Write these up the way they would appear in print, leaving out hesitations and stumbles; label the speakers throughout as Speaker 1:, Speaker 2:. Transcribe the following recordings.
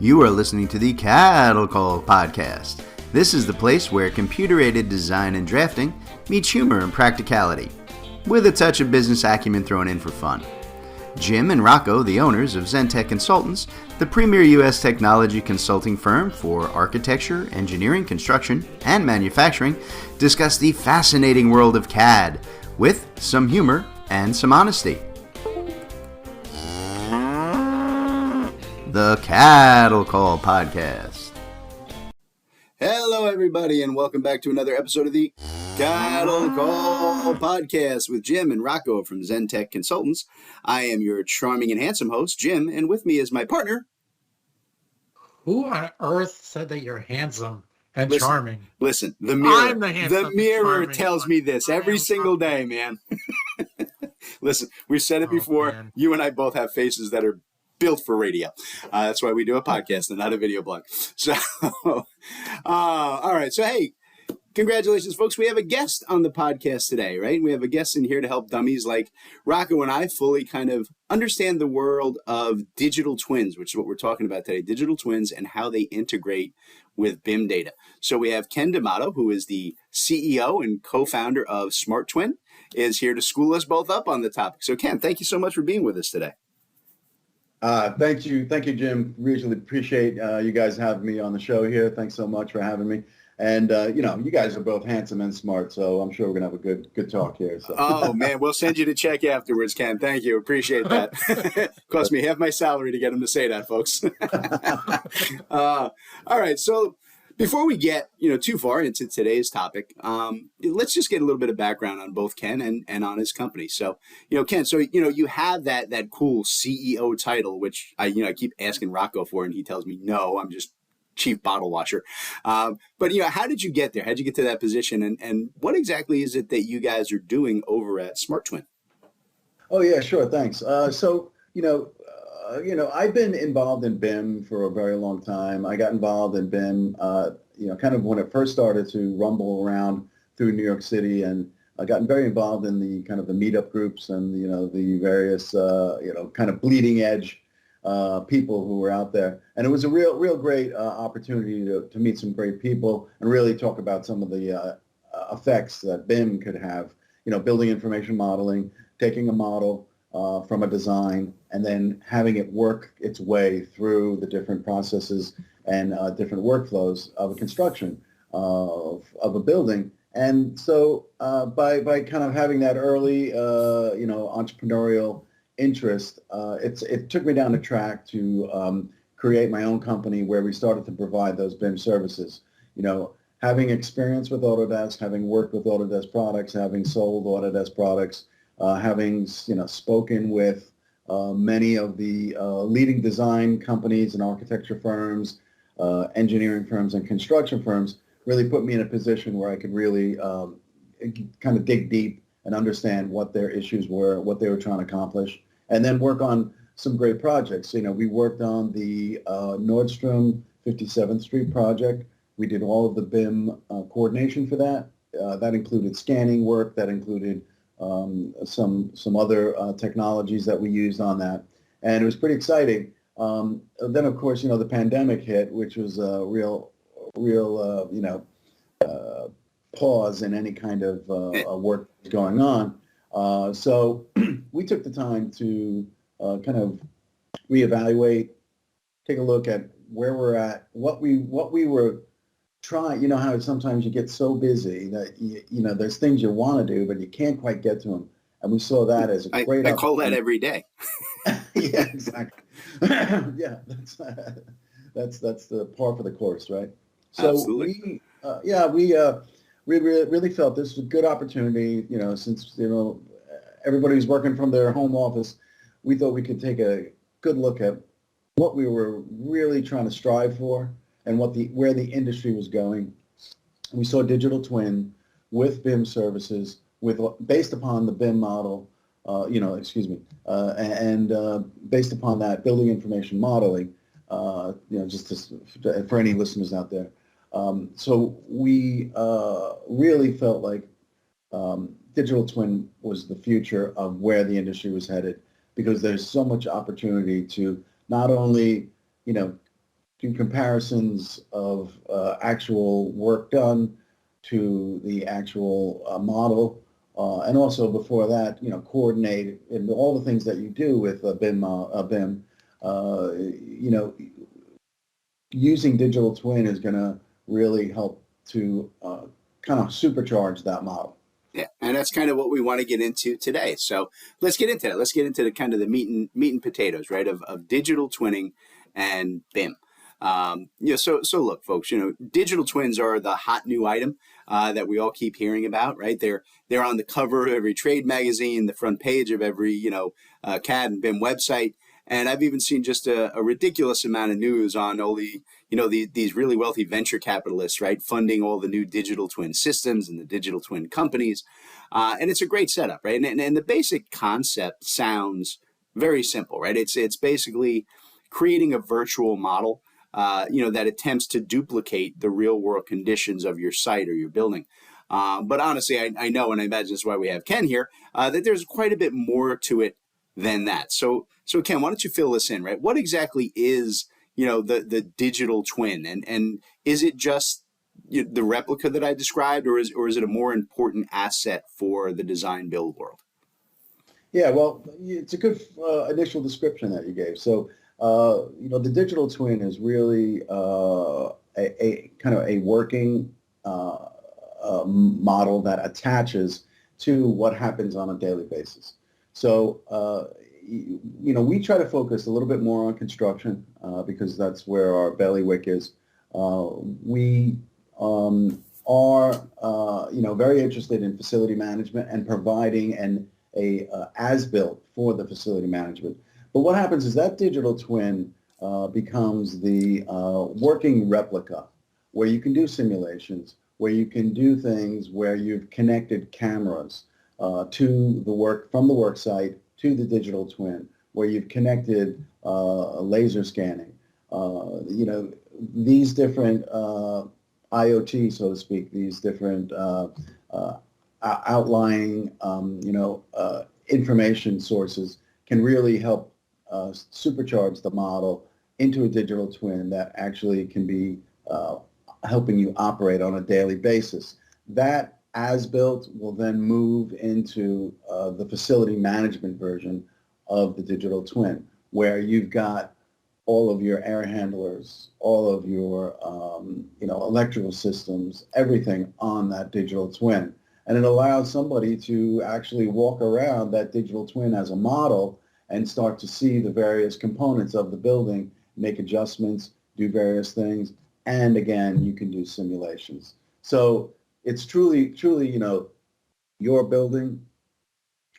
Speaker 1: You are listening to the Cattle Call podcast. This is the place where computer-aided design and drafting meets humor and practicality, with a touch of business acumen thrown in for fun. Jim and Rocco, the owners of Zentech Consultants, the premier U.S. technology consulting firm for architecture, engineering, construction, and manufacturing, discuss the fascinating world of CAD with some humor and some honesty. The Cattle Call podcast. Hello, everybody, and welcome back to another episode of the Cattle Call podcast with Jim and Rocco from Zentech Consultants. I am your charming and handsome host, Jim, and with me is my partner.
Speaker 2: Who on earth said that you're handsome and charming?
Speaker 1: Listen, the mirror.
Speaker 2: I'm the handsome
Speaker 1: The mirror
Speaker 2: charming
Speaker 1: tells
Speaker 2: one.
Speaker 1: me this every single day, man. Listen, we've said it before.
Speaker 2: Man.
Speaker 1: You and I both have faces that are built for radio. That's why we do a podcast and not a video blog. So, all right. So, hey, congratulations, folks. We have a guest on the podcast today, right? We have a guest in here to help dummies like Rocco and I fully kind of understand the world of digital twins, which is what we're talking about today, digital twins and how they integrate with BIM data. So we have Ken D'Amato, who is the CEO and co-founder of SmarTwin, is here to school us both up on the topic. So, Ken, thank you so much for being with us today.
Speaker 3: Thank you, Jim. Really appreciate you guys having me on the show here. Thanks so much for having me. And you guys are both handsome and smart, so I'm sure we're gonna have a good talk here. So.
Speaker 1: Oh man, we'll send you the check afterwards, Ken. Thank you, appreciate that. Cost me half my salary to get him to say that, folks. All right, so before we get too far into today's topic, let's just get a little bit of background on both Ken and on his company. So, Ken, so you have that cool CEO title, which I keep asking Rocco for, and he tells me no, I'm just chief bottle washer. But how did you get there? How did you get to that position? And what exactly is it that you guys are doing over at SmarTwin?
Speaker 3: Oh yeah, sure. Thanks. I've been involved in BIM for a very long time. I got involved in BIM, kind of when it first started to rumble around through New York City, and I got very involved in the kind of the meetup groups and the various kind of bleeding edge people who were out there. And it was a real great opportunity to meet some great people and really talk about some of the effects that BIM could have, building information modeling, taking a model from a design and then having it work its way through the different processes and different workflows of a construction of a building. And so by kind of having that early, entrepreneurial interest, it took me down the track to create my own company where we started to provide those BIM services. Having experience with Autodesk, having worked with Autodesk products, having sold Autodesk products, having spoken with many of the leading design companies and architecture firms, engineering firms, and construction firms, really put me in a position where I could really kind of dig deep and understand what their issues were, what they were trying to accomplish, and then work on some great projects. We worked on the Nordstrom 57th Street project. We did all of the BIM coordination for that. That included scanning work. That included some other technologies that we used on that. And it was pretty exciting. Then, of course, the pandemic hit, which was a real pause in any kind of work going on. So we took the time to kind of reevaluate, take a look at where we're at, what we were trying. How sometimes you get so busy that there's things you want to do, but you can't quite get to them. And we saw that as a great.
Speaker 1: I call that every day.
Speaker 3: Yeah, exactly. Yeah, that's the par for the course, right? So
Speaker 1: Absolutely.
Speaker 3: we really felt this was a good opportunity. Since everybody was working from their home office, we thought we could take a good look at what we were really trying to strive for and where the industry was going. We saw digital twin with BIM services based upon the BIM model, and based upon that building information modeling, just for any listeners out there. So we really felt like digital twin was the future of where the industry was headed, because there's so much opportunity to not only, do comparisons of actual work done to the actual model, and also before that, coordinate and all the things that you do with BIM. You know, using digital twin is going to really help to kind of supercharge that model.
Speaker 1: Yeah, and that's kind of what we want to get into today. So let's get into it. Let's get into the kind of the meat and potatoes, right, of digital twinning and BIM. So look, folks, digital twins are the hot new item that we all keep hearing about, right? They're on the cover of every trade magazine, the front page of every CAD and BIM website. And I've even seen just a ridiculous amount of news on all these really wealthy venture capitalists, right, funding all the new digital twin systems and the digital twin companies. And it's a great setup, right? And the basic concept sounds very simple, right? It's basically creating a virtual model, that attempts to duplicate the real world conditions of your site or your building. But honestly, I know, and I imagine that's why we have Ken here, that there's quite a bit more to it than that. So Ken, why don't you fill this in, right? What exactly is, the digital twin, and is it just the replica that I described, or is it a more important asset for the design build world?
Speaker 3: Yeah, well, it's a good initial description that you gave. So, the digital twin is really a kind of a working model that attaches to what happens on a daily basis. So, we try to focus a little bit more on construction because that's where our bailiwick is. We are, very interested in facility management and providing a as-built for the facility management. But what happens is that digital twin becomes the working replica where you can do simulations, where you can do things where you've connected cameras to the work from the work site to the digital twin, where you've connected laser scanning. These different IoT, so to speak, these different outlying, information sources can really help supercharge the model into a digital twin that actually can be helping you operate on a daily basis. That as built will then move into the facility management version of the digital twin, where you've got all of your air handlers, all of your electrical systems, everything on that digital twin. And it allows somebody to actually walk around that digital twin as a model and start to see the various components of the building, make adjustments, do various things, and again, you can do simulations. So it's truly, your building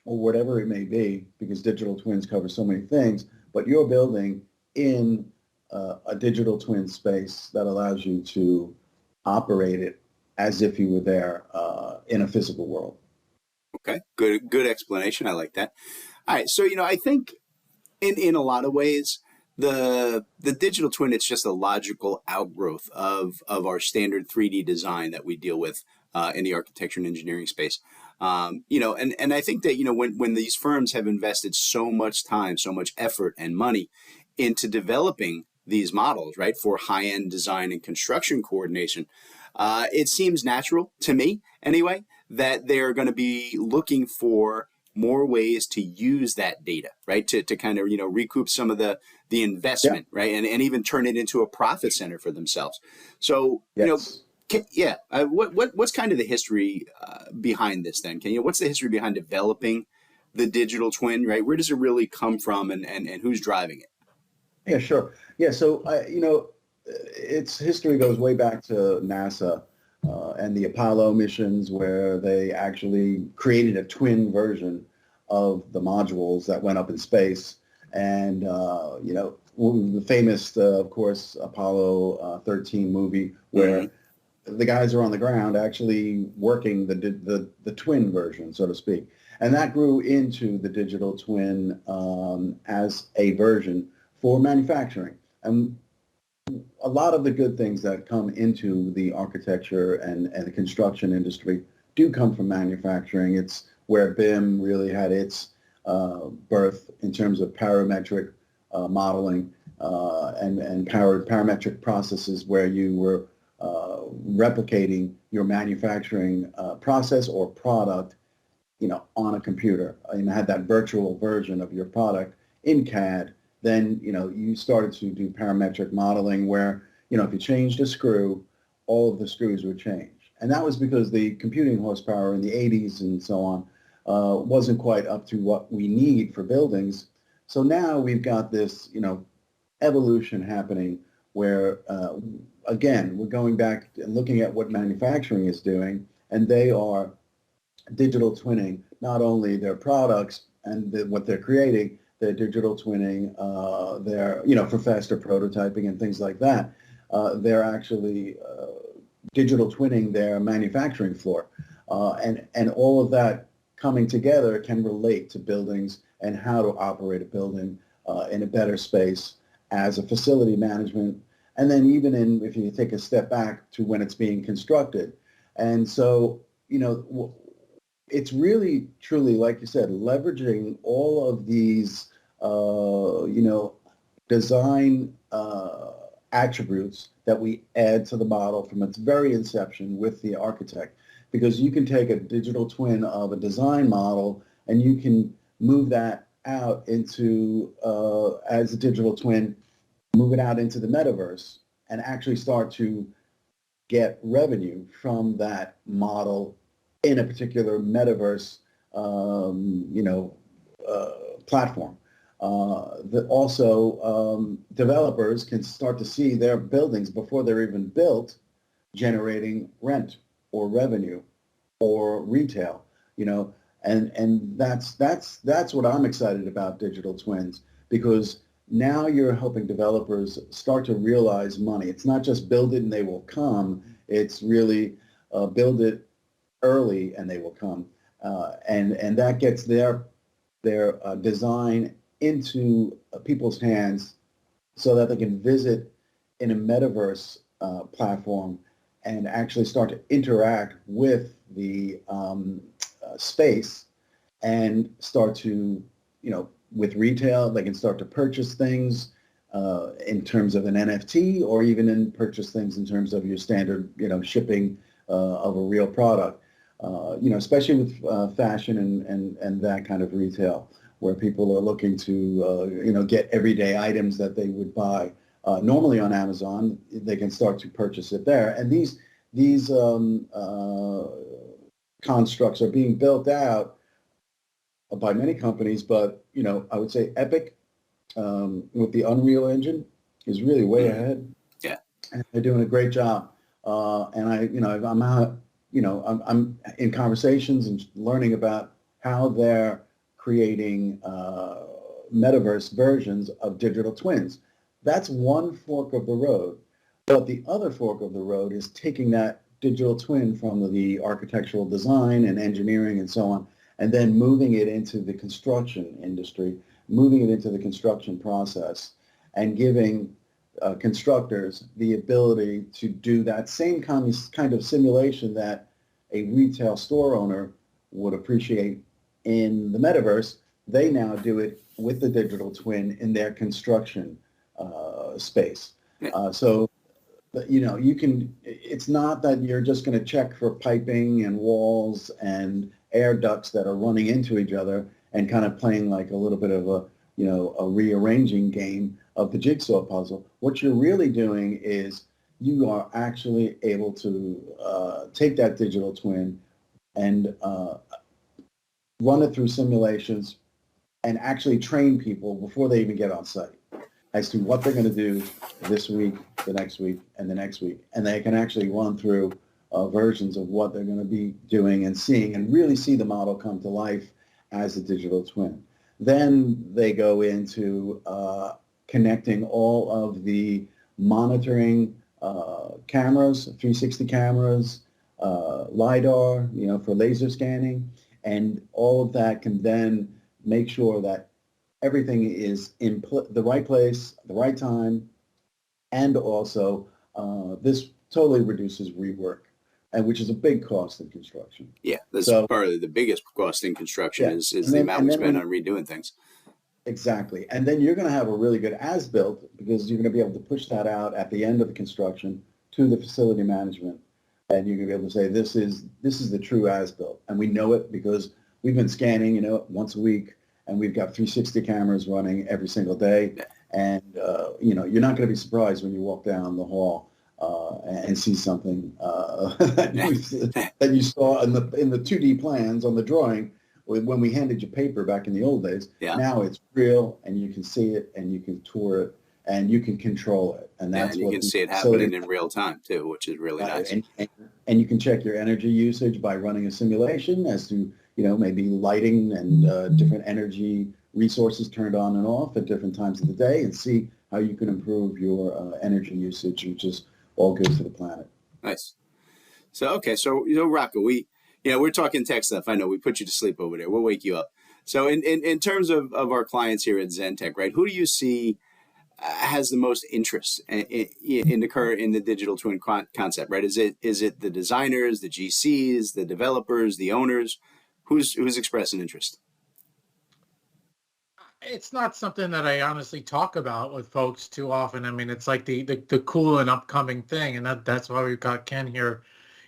Speaker 3: or whatever it may be, because digital twins cover so many things, but your building in a digital twin space that allows you to operate it as if you were there in a physical world.
Speaker 1: Okay, good explanation. I like that. All right, so I think in a lot of ways, the digital twin, it's just a logical outgrowth of our standard 3D design that we deal with in the architecture and engineering space. And I think that when these firms have invested so much time, so much effort and money into developing these models, right, for high-end design and construction coordination, it seems natural to me anyway that they're going to be looking for more ways to use that data, right, to kind of recoup some of the investment, right, and even turn it into a profit center for themselves. So
Speaker 3: Yes.
Speaker 1: What's kind of the history behind this then? What's the history behind developing the digital twin, right? Where does it really come from, and who's driving it?
Speaker 3: Yeah, sure. Yeah, so its history goes way back to NASA and the Apollo missions, where they actually created a twin version of the modules that went up in space. And the famous, of course, Apollo 13 movie, where the guys are on the ground actually working the twin version, so to speak. And that grew into the digital twin as a version for manufacturing. And a lot of the good things that come into the architecture and the construction industry do come from manufacturing. It's where BIM really had its birth in terms of parametric modeling. and parametric processes where you were replicating your manufacturing process or product, on a computer, and had that virtual version of your product in CAD. Then, you started to do parametric modeling where, if you changed a screw, all of the screws would change. And that was because the computing horsepower in the 80s and so on wasn't quite up to what we need for buildings. So now we've got this, evolution happening where, again, we're going back and looking at what manufacturing is doing, and they are digital twinning not only their products and what they're creating, they're digital twinning for faster prototyping and things like that. They're actually digital twinning their manufacturing floor. And all of that coming together can relate to buildings and how to operate a building in a better space as a facility management. And then even if you take a step back to when it's being constructed. And so, it's really, truly, like you said, leveraging all of these, design attributes that we add to the model from its very inception with the architect. Because you can take a digital twin of a design model and you can move that out into, as a digital twin, move it out into the metaverse and actually start to get revenue from that model in a particular metaverse, platform. Developers can start to see their buildings before they're even built, generating rent or revenue or retail, and that's what I'm excited about digital twins, because now you're helping developers start to realize money. It's not just build it and they will come. It's really build it early and they will come, and that gets their design into people's hands so that they can visit in a metaverse platform and actually start to interact with the space and start to, with retail, they can start to purchase things in terms of an NFT, or even purchase things in terms of your standard, shipping of a real product. Especially with fashion and that kind of retail, where people are looking to, get everyday items that they would buy normally on Amazon. They can start to purchase it there. And these constructs are being built out by many companies, but, I would say Epic with the Unreal Engine is really way ahead.
Speaker 1: Yeah.
Speaker 3: And they're doing a great job. And I'm in conversations and learning about how they're creating metaverse versions of digital twins. That's one fork of the road. But the other fork of the road is taking that digital twin from the architectural design and engineering and so on, and then moving it into the construction industry, moving it into the construction process, and giving constructors the ability to do that same kind of simulation that a retail store owner would appreciate in the metaverse. They now do it with the digital twin in their construction space. So, you can, it's not that you're just going to check for piping and walls and air ducts that are running into each other and kind of playing like a little bit of a rearranging game of the jigsaw puzzle. What you're really doing is you are actually able to take that digital twin and run it through simulations and actually train people before they even get on site as to what they're going to do this week, the next week, and the next week. And they can actually run through versions of what they're going to be doing and seeing, and really see the model come to life as a digital twin. Then they go into connecting all of the monitoring cameras, 360 cameras, LiDAR, for laser scanning, and all of that can then make sure that everything is in the right place, the right time, and also this totally reduces rework, and which is a big cost in construction.
Speaker 1: Yeah, that's probably the biggest cost in construction is the amount we spend on redoing things.
Speaker 3: Exactly. And then you're going to have a really good as-built because you're going to be able to push that out at the end of the construction to the facility management. And you're going to be able to say, this is the true as-built. And we know it because we've been scanning, once a week, and we've got 360 cameras running every single day. And, you're not going to be surprised when you walk down the hall and see something that you saw in the 2D plans on the drawing when we handed you paper back in the old days.
Speaker 1: Yeah.
Speaker 3: Now it's real, and you can see it, and you can tour it, and you can control it, and that's
Speaker 1: and you
Speaker 3: what
Speaker 1: can
Speaker 3: the
Speaker 1: see it
Speaker 3: facility,
Speaker 1: happening in real time too, which is really nice.
Speaker 3: and you can check your energy usage by running a simulation as to maybe lighting and different energy resources turned on and off at different times of the day, and see how you can improve your energy usage, which is all good for the planet.
Speaker 1: Nice. So okay, so Rocco, we're talking tech stuff. I know we put you to sleep over there. We'll wake you up. So in terms of our clients here at Zentech, right? Who do you see has the most interest in the digital twin concept, right? Is it the designers, the GCs, the developers, the owners? Who's expressing interest?
Speaker 2: It's not something that I honestly talk about with folks too often. I mean, it's like the cool and upcoming thing, and that's why we've got Ken here,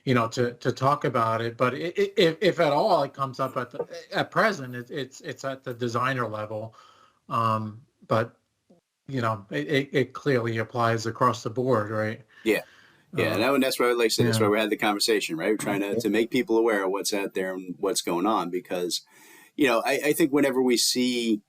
Speaker 2: to talk about it. But if at all it comes up at present, it's at the designer level. But it clearly applies across the board, right?
Speaker 1: Yeah. Yeah, and that's why, like I said, that's why we had the conversation, right? We're trying to make people aware of what's out there and what's going on, because, I think whenever we see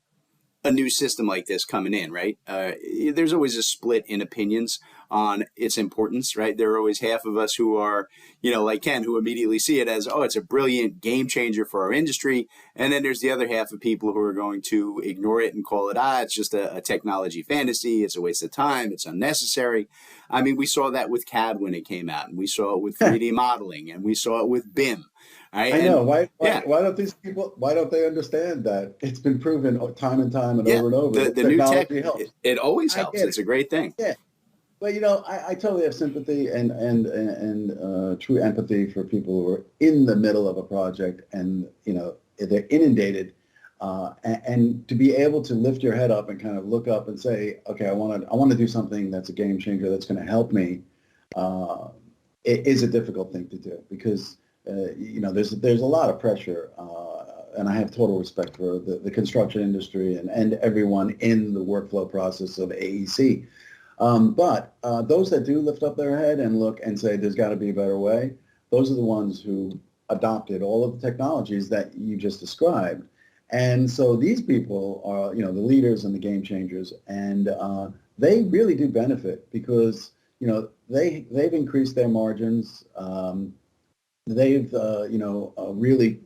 Speaker 1: a new system like this coming in, right? There's always a split in opinions on its importance, right? There are always half of us who are, like Ken, who immediately see it as, oh, it's a brilliant game changer for our industry. And then there's the other half of people who are going to ignore it and call it, it's just a technology fantasy. It's a waste of time. It's unnecessary. I mean, we saw that with CAD when it came out, and we saw it with 3D modeling, and we saw it with BIM. Right?
Speaker 3: I know. Why don't these people? Why don't they understand that it's been proven time and time and over and over?
Speaker 1: The new tech helps. It always helps. It's a great thing.
Speaker 3: Yeah, but I totally have sympathy and true empathy for people who are in the middle of a project and they're inundated, and to be able to lift your head up and kind of look up and say, okay, I want to do something that's a game changer that's going to help me. It is a difficult thing to do because. There's a lot of pressure, and I have total respect for the construction industry and everyone in the workflow process of AEC. But those that do lift up their head and look and say there's got to be a better way, those are the ones who adopted all of the technologies that you just described. And so these people are, the leaders and the game changers, and they really do benefit because, they've increased their margins. They've, really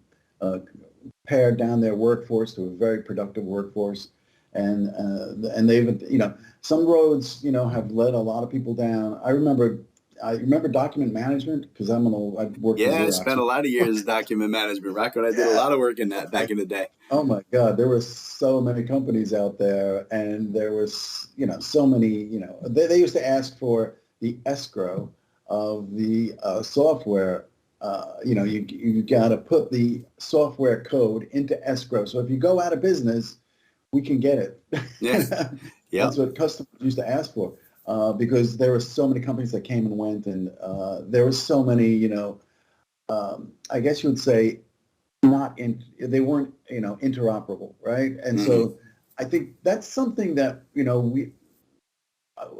Speaker 3: pared down their workforce to a very productive workforce, and they've, some roads, have led a lot of people down. I remember document management because I've worked.
Speaker 1: Yeah, I spent a lot of years in document management, Rocco, and I did a lot of work in that back in the day.
Speaker 3: Oh my God, there were so many companies out there, and there was, so many, they used to ask for the escrow of the software. You got to put the software code into escrow. So if you go out of business, we can get it.
Speaker 1: Yeah. Yep.
Speaker 3: That's what customers used to ask for because there were so many companies that came and went, and there were so many, I guess you would say, they weren't, interoperable, right? And so I think that's something that,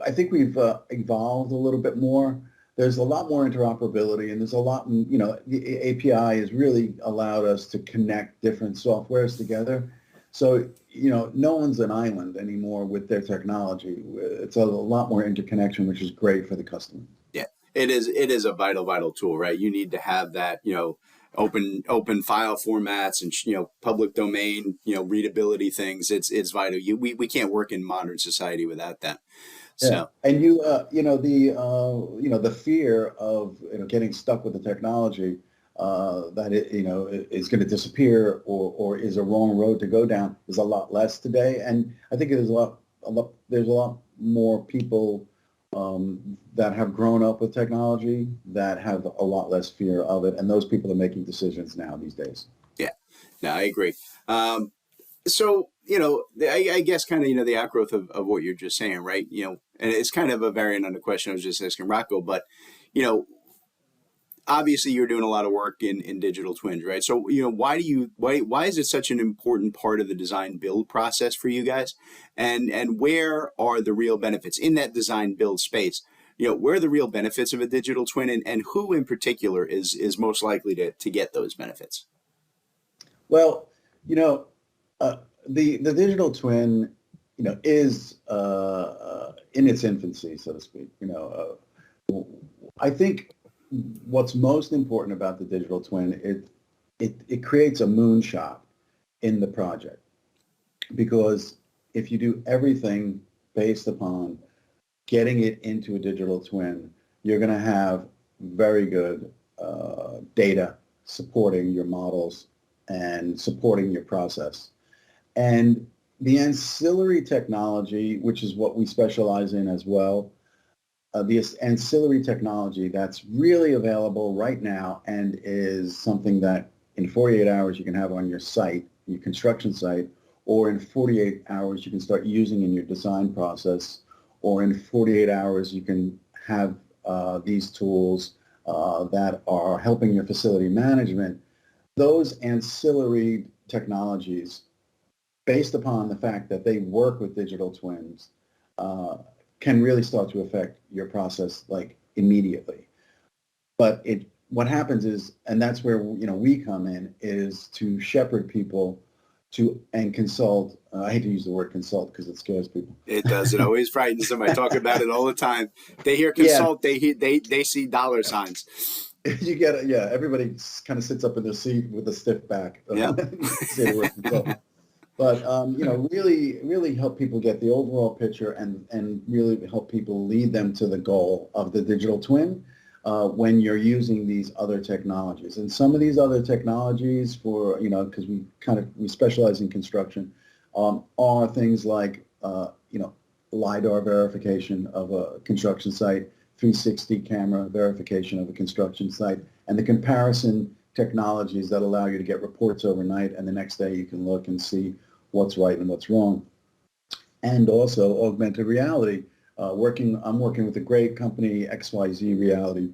Speaker 3: I think we've evolved a little bit more. There's a lot more interoperability, and there's a lot, the API has really allowed us to connect different softwares together. So, no one's an island anymore with their technology. It's a lot more interconnection, which is great for the customer.
Speaker 1: Yeah, it is a vital tool, right? You need to have that, open file formats and, public domain, readability things. It's vital. We can't work in modern society without that. So.
Speaker 3: Yeah. And the fear of getting stuck with the technology that it is going to disappear or is a wrong road to go down is a lot less today. And I think there's a lot more people that have grown up with technology that have a lot less fear of it, and those people are making decisions now these days.
Speaker 1: Yeah, no, I agree. So I guess kind of, the outgrowth of what you're just saying, right? And it's kind of a variant on the question I was just asking Rocco, but, you know, obviously you're doing a lot of work in digital twins, right? So, why is it such an important part of the design build process for you guys? And where are the real benefits in that design build space? Where are the real benefits of a digital twin, and who in particular is most likely to get those benefits?
Speaker 3: Well, you know, uh, the digital twin, is in its infancy, so to speak. I think what's most important about the digital twin, it creates a moonshot in the project, because if you do everything based upon getting it into a digital twin, you're going to have very good data supporting your models and supporting your process. And the ancillary technology, which is what we specialize in as well, the ancillary technology that's really available right now and is something that in 48 hours you can have on your site, your construction site, or in 48 hours you can start using in your design process, or in 48 hours you can have these tools that are helping your facility management. Those ancillary technologies, based upon the fact that they work with digital twins, can really start to affect your process like immediately. But what happens is, and that's where we come in, is to shepherd people and consult. I hate to use the word consult because it scares people.
Speaker 1: It does. It always frightens them. I talk about it all the time. They hear
Speaker 3: Yeah,
Speaker 1: consult. They see dollar signs.
Speaker 3: you get it. Yeah, everybody kind of sits up in their seat with a stiff back
Speaker 1: Yeah.
Speaker 3: when you say the word consult. But really, really help people get the overall picture and really help people lead them to the goal of the digital twin when you're using these other technologies. And some of these other technologies, for because we specialize in construction, are things like LiDAR verification of a construction site, 360 camera verification of a construction site, and the comparison technologies that allow you to get reports overnight, and the next day you can look and see what's right and what's wrong. And also augmented reality. I'm working with a great company, XYZ Reality,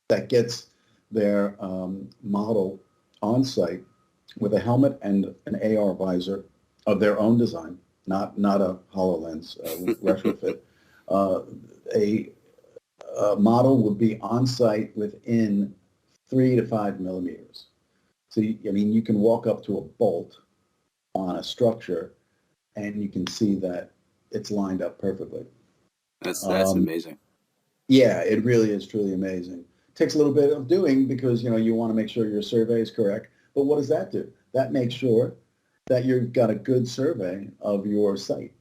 Speaker 3: that gets their model on site with a helmet and an AR visor of their own design, not a HoloLens retrofit. A model would be on site within 3 to 5 millimeters. So, you can walk up to a bolt on a structure and you can see that it's lined up perfectly.
Speaker 1: That's amazing.
Speaker 3: Yeah, it really is truly amazing. Takes a little bit of doing because, you want to make sure your survey is correct. But what does that do? That makes sure that you've got a good survey of your site,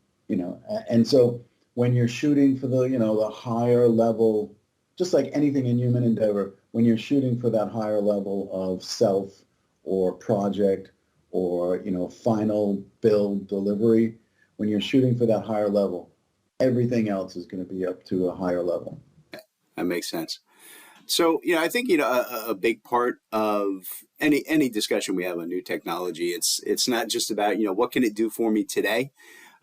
Speaker 3: And so when you're shooting for the higher level, just like anything in human endeavor, when you're shooting for that higher level of self or project or, final build delivery, when you're shooting for that higher level, everything else is going to be up to a higher level.
Speaker 1: That makes sense. So, I think, a big part of any discussion we have on new technology, it's not just about, what can it do for me today,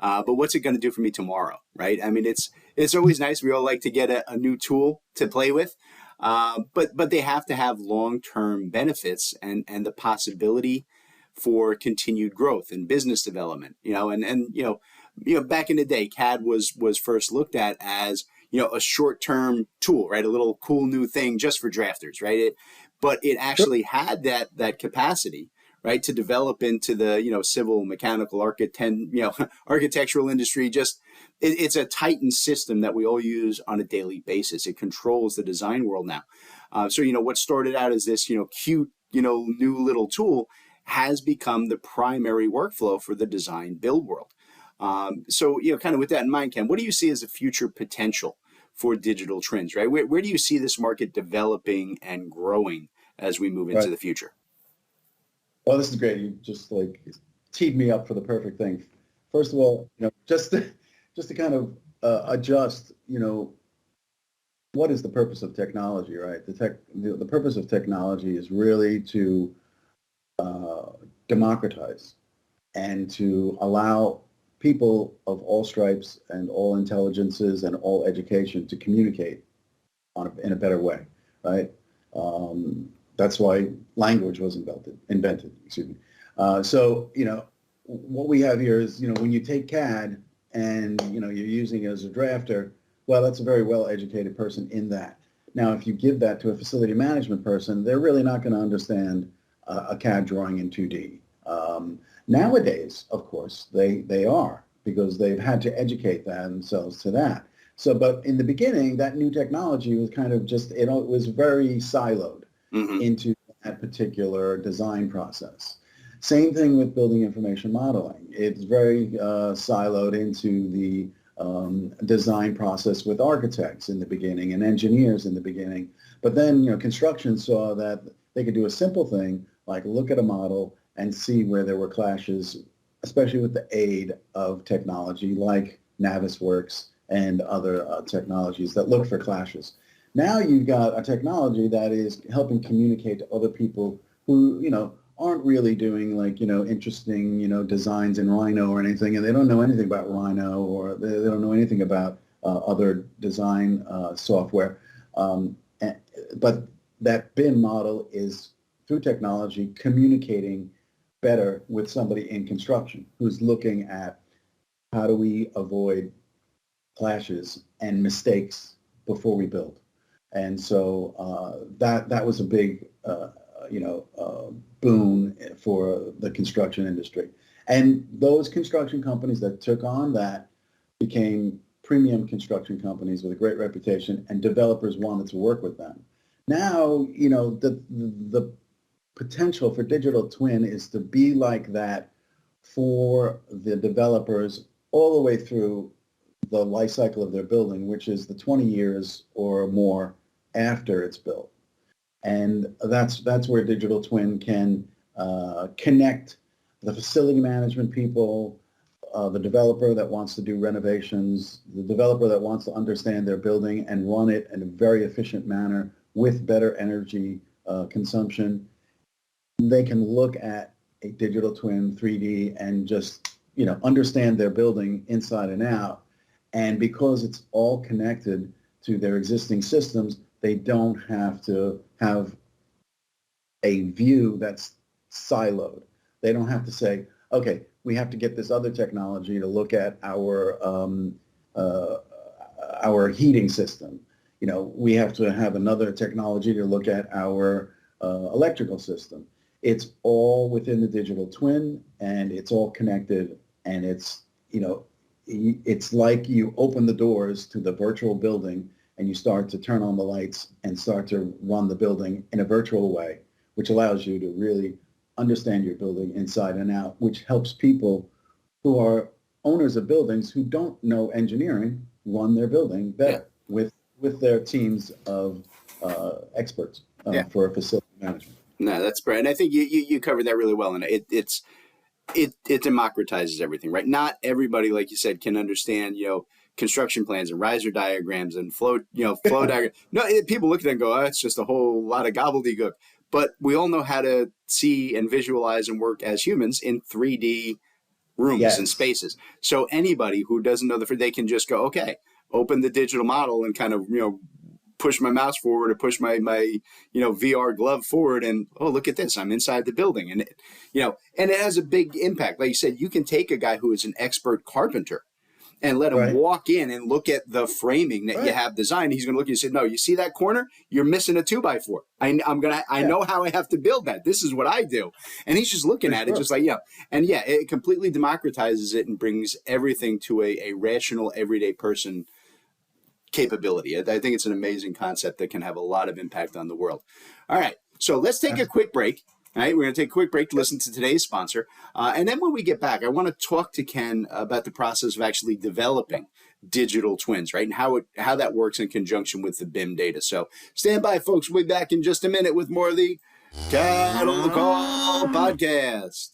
Speaker 1: but what's it going to do for me tomorrow, right? I mean, it's always nice. We all like to get a new tool to play with, but they have to have long-term benefits and the possibility for continued growth and business development, back in the day, CAD was first looked at as, a short-term tool, right? A little cool new thing just for drafters, right? But it actually had that capacity, right, to develop into the, civil, mechanical, architectural industry. Just it's a tightened system that we all use on a daily basis. It controls the design world now. So, what started out as this, cute, new little tool has become the primary workflow for the design build world. So, kind of with that in mind, Ken, what do you see as the future potential for digital twins, right? Where do you see this market developing and growing as we move into the future?
Speaker 3: Well, this is great. You just teed me up for the perfect thing. First of all, just to kind of adjust, what is the purpose of technology, right? The purpose of technology is really to democratize and to allow people of all stripes and all intelligences and all education to communicate in a better way, right? That's why language was invented, excuse me. So, what we have here is, when you take CAD and, you're using it as a drafter, well, that's a very well-educated person in that. Now, if you give that to a facility management person, they're really not going to understand a CAD drawing in 2D. Nowadays, of course, they are, because they've had to educate themselves to that. So, but in the beginning, that new technology was kind of just, it was very siloed into that particular design process. Same thing with building information modeling. It's very siloed into the design process with architects in the beginning and engineers in the beginning. But then, construction saw that they could do a simple thing like look at a model and see where there were clashes, especially with the aid of technology like Navisworks and other technologies that look for clashes. Now you've got a technology that is helping communicate to other people who, aren't really doing interesting, designs in Rhino or anything, and they don't know anything about Rhino, or they don't know anything about other design software. But that BIM model is, through technology, communicating better with somebody in construction who's looking at how do we avoid clashes and mistakes before we build. And so that was a big boon for the construction industry. And those construction companies that took on that became premium construction companies with a great reputation, and developers wanted to work with them. Now, the potential for digital twin is to be like that for the developers all the way through the life cycle of their building, which is the 20 years or more after it's built. And that's where digital twin can connect the facility management people, the developer that wants to do renovations, the developer that wants to understand their building and run it in a very efficient manner with better energy consumption. They can look at a digital twin 3D and just, understand their building inside and out. And because it's all connected to their existing systems, they don't have to have a view that's siloed. They don't have to say, okay, we have to get this other technology to look at our heating system. We have to have another technology to look at our electrical system. It's all within the digital twin, and it's all connected, and it's like you open the doors to the virtual building and you start to turn on the lights and start to run the building in a virtual way, which allows you to really understand your building inside and out, which helps people who are owners of buildings who don't know engineering run their building better with their teams of experts for facility management.
Speaker 1: No, that's great. And I think you covered that really well. And it democratizes everything, right? Not everybody, like you said, can understand, construction plans and riser diagrams and flow diagrams. No, people look at it and go, oh, it's just a whole lot of gobbledygook. But we all know how to see and visualize and work as humans in 3D rooms and spaces. So anybody who doesn't know they can just go, okay, open the digital model and kind of, push my mouse forward or push my VR glove forward and, oh, look at this, I'm inside the building. And, and it has a big impact. Like you said, you can take a guy who is an expert carpenter and let him walk in and look at the framing that you have designed. He's going to look at you and say, no, you see that corner? You're missing a 2x4. I know how I have to build that. This is what I do. And he's just looking at it just like, it completely democratizes it and brings everything to a rational, everyday person capability. I think it's an amazing concept that can have a lot of impact on the world. All right. So let's take a quick break. All right, we're going to take a quick break to listen to today's sponsor. And then when we get back, I want to talk to Ken about the process of actually developing digital twins, right? And how that works in conjunction with the BIM data. So stand by, folks. We'll be back in just a minute with more of the Cattle Call Podcast.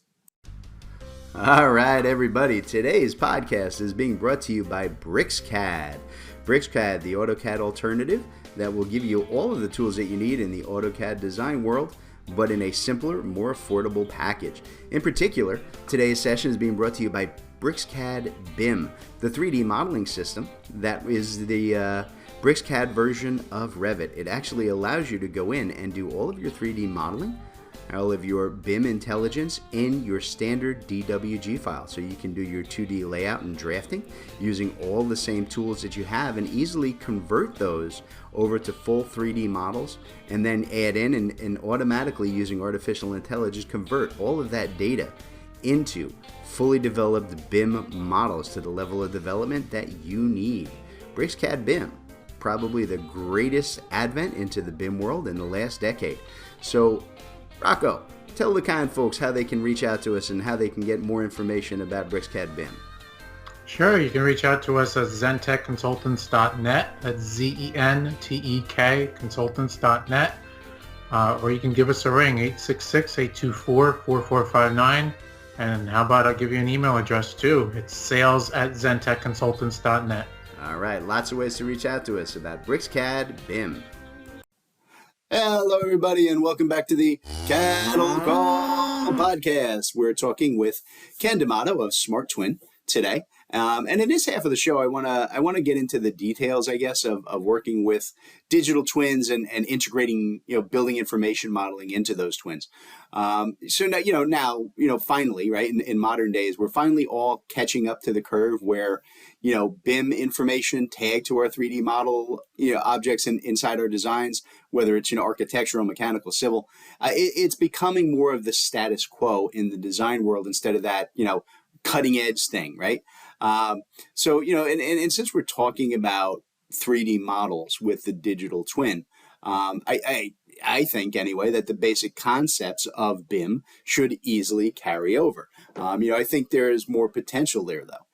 Speaker 1: All right, everybody. Today's podcast is being brought to you by BricsCAD. BricsCAD, the AutoCAD alternative that will give you all of the tools that you need in the AutoCAD design world, but in a simpler, more affordable package. In particular, today's session is being brought to you by BricsCAD BIM, the 3D modeling system that is the BricsCAD version of Revit. It actually allows you to go in and do all of your 3D modeling, all of your BIM intelligence in your standard DWG file. So you can do your 2D layout and drafting using all the same tools that you have and easily convert those over to full 3D models, and then add in and automatically using artificial intelligence convert all of that data into fully developed BIM models to the level of development that you need. BricsCAD BIM, probably the greatest advent into the BIM world in the last decade. So Rocco, tell the kind folks how they can reach out to us and how they can get more information about BricsCAD BIM.
Speaker 2: Sure, you can reach out to us at zentechconsultants.net. That's ZENTEK consultants.net. Or you can give us a ring, 866-824-4459. And how about I'll give you an email address too. It's sales@zentechconsultants.net.
Speaker 1: All right, lots of ways to reach out to us about BricsCAD BIM. Hello, everybody, and welcome back to the Cattle Call Podcast. We're talking with Ken D'Amato of SmarTwin today. And in this half of the show, I want to get into the details, I guess, of working with digital twins and integrating, building information modeling into those twins. So now, finally, right, in modern days, we're finally all catching up to the curve where, BIM information tagged to our 3D model, objects inside our designs, whether it's, architectural, mechanical, civil, it's becoming more of the status quo in the design world instead of that, cutting edge thing, right? So, and since we're talking about 3D models with the digital twin, I think anyway that the basic concepts of BIM should easily carry over. I think there is more potential there, though.